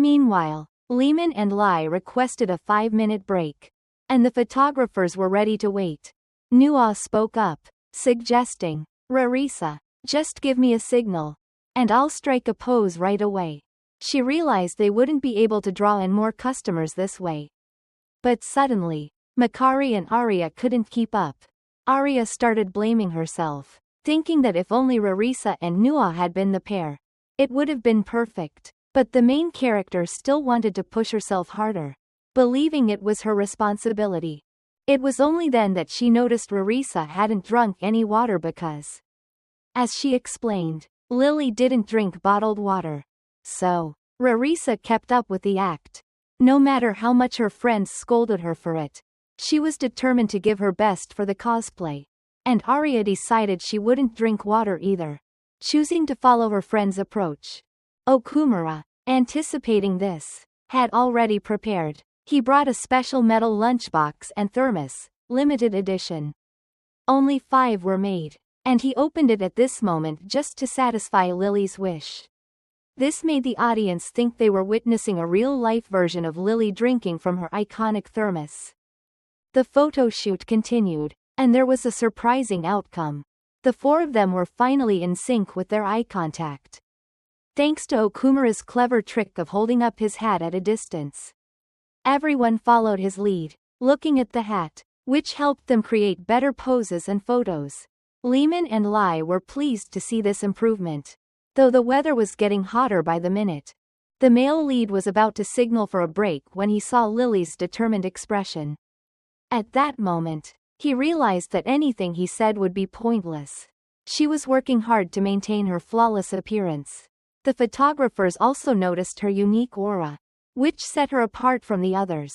Meanwhile, Lehman and Lai requested a 5-minute break, and the photographers were ready to wait. Nuo spoke up, suggesting, "Ririsa, just give me a signal, and I'll strike a pose right away." She realized they wouldn't be able to draw in more customers this way. But suddenly, Makari and Arya couldn't keep up. Arya started blaming herself, thinking that if only Ririsa and Nuo had been the pair, it would have been perfect. But the main character still wanted to push herself harder, believing it was her responsibility. It was only then that she noticed Ririsa hadn't drunk any water because, as she explained, Lily didn't drink bottled water. So, Ririsa kept up with the act. No matter how much her friends scolded her for it, she was determined to give her best for the cosplay. And Arya decided she wouldn't drink water either, choosing to follow her friend's approach. Okumura, anticipating this, had already prepared. He brought a special metal lunchbox and thermos, limited edition. Only 5 were made, and he opened it at this moment just to satisfy Lily's wish. This made the audience think they were witnessing a real-life version of Lily drinking from her iconic thermos. The photo shoot continued, and there was a surprising outcome. The 4 of them were finally in sync with their eye contact, thanks to Okumura's clever trick of holding up his hat at a distance. Everyone followed his lead, looking at the hat, which helped them create better poses and photos. Lehman and Lai were pleased to see this improvement, though the weather was getting hotter by the minute. The male lead was about to signal for a break when he saw Lily's determined expression. At that moment, he realized that anything he said would be pointless. She was working hard to maintain her flawless appearance. The photographers also noticed her unique aura, which set her apart from the others.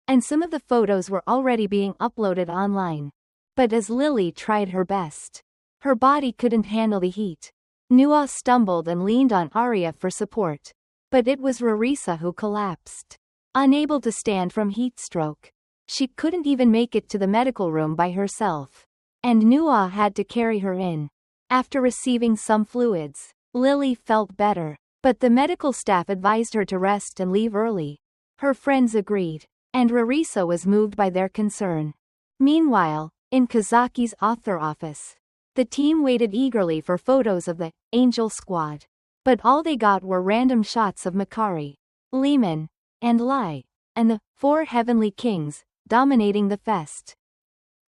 And some of the photos were already being uploaded online. But as Lily tried her best, her body couldn't handle the heat. Nuo stumbled and leaned on Arya for support. But it was Ririsa who collapsed. Unable to stand from heat stroke, she couldn't even make it to the medical room by herself. And Nuo had to carry her in. After receiving some fluids, Lily felt better, but the medical staff advised her to rest and leave early. Her friends agreed, and Ririsa was moved by their concern. Meanwhile, in Kazaki's author office, the team waited eagerly for photos of the Angel Squad. But all they got were random shots of Makari, Lehman, and Lai, and the 4 Heavenly Kings, dominating the fest.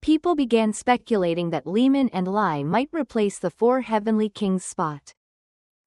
People began speculating that Lehman and Lai might replace the 4 Heavenly Kings' spot.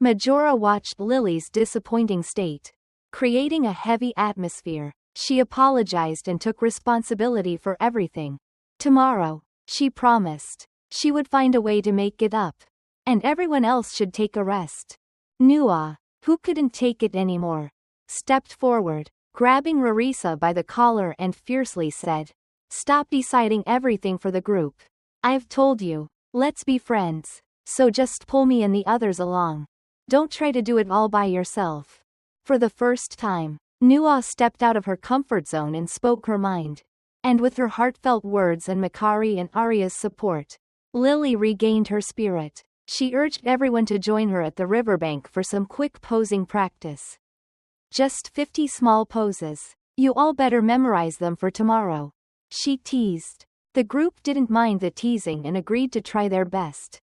Majora watched Lily's disappointing state, creating a heavy atmosphere. She apologized and took responsibility for everything. Tomorrow, she promised, she would find a way to make it up. And everyone else should take a rest. Nuo, who couldn't take it anymore, stepped forward, grabbing Ririsa by the collar and fiercely said, "Stop deciding everything for the group. I've told you, let's be friends, so just pull me and the others along. Don't try to do it all by yourself." For the first time, Nuo stepped out of her comfort zone and spoke her mind. And with her heartfelt words and Makari and Arya's support, Lily regained her spirit. She urged everyone to join her at the riverbank for some quick posing practice. "Just 50 small poses. You all better memorize them for tomorrow," she teased. The group didn't mind the teasing and agreed to try their best.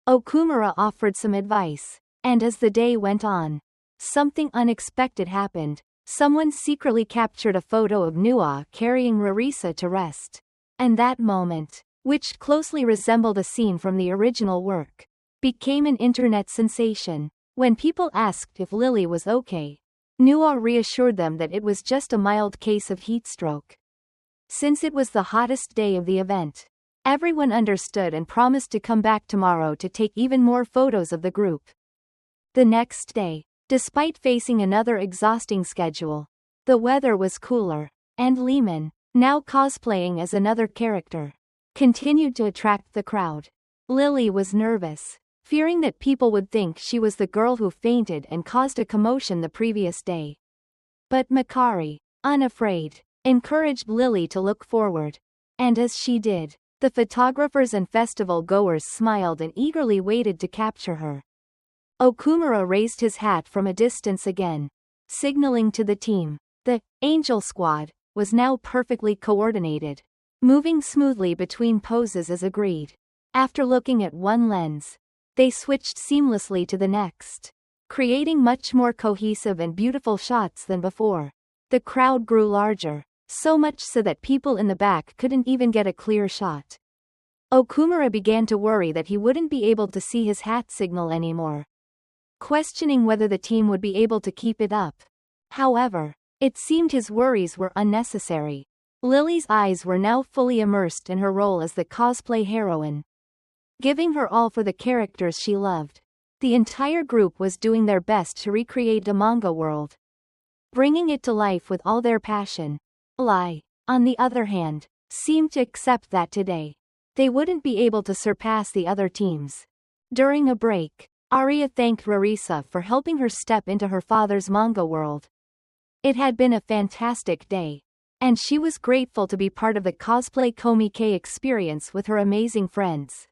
Okumura offered some advice, and as the day went on, something unexpected happened. Someone secretly captured a photo of Nuo carrying Ririsa to rest. And that moment, which closely resembled a scene from the original work, became an internet sensation. When people asked if Lily was okay, Nuo reassured them that it was just a mild case of heat stroke. Since it was the hottest day of the event, everyone understood and promised to come back tomorrow to take even more photos of the group. The next day, despite facing another exhausting schedule, the weather was cooler, and Lehman, now cosplaying as another character, continued to attract the crowd. Lily was nervous, fearing that people would think she was the girl who fainted and caused a commotion the previous day. But Makari, unafraid, encouraged Lily to look forward. And as she did, the photographers and festival goers smiled and eagerly waited to capture her. Okumura raised his hat from a distance again, signaling to the team. The Angel Squad was now perfectly coordinated, moving smoothly between poses as agreed. After looking at one lens, they switched seamlessly to the next, creating much more cohesive and beautiful shots than before. The crowd grew larger, so much so that people in the back couldn't even get a clear shot. Okumura began to worry that he wouldn't be able to see his hat signal anymore, questioning whether the team would be able to keep it up. However, it seemed his worries were unnecessary. Lily's eyes were now fully immersed in her role as the cosplay heroine, giving her all for the characters she loved. The entire group was doing their best to recreate a manga world, bringing it to life with all their passion. Lai, on the other hand, seemed to accept that today they wouldn't be able to surpass the other teams. During a break, Arya thanked Ririsa for helping her step into her father's manga world. It had been a fantastic day, and she was grateful to be part of the cosplay Komike experience with her amazing friends.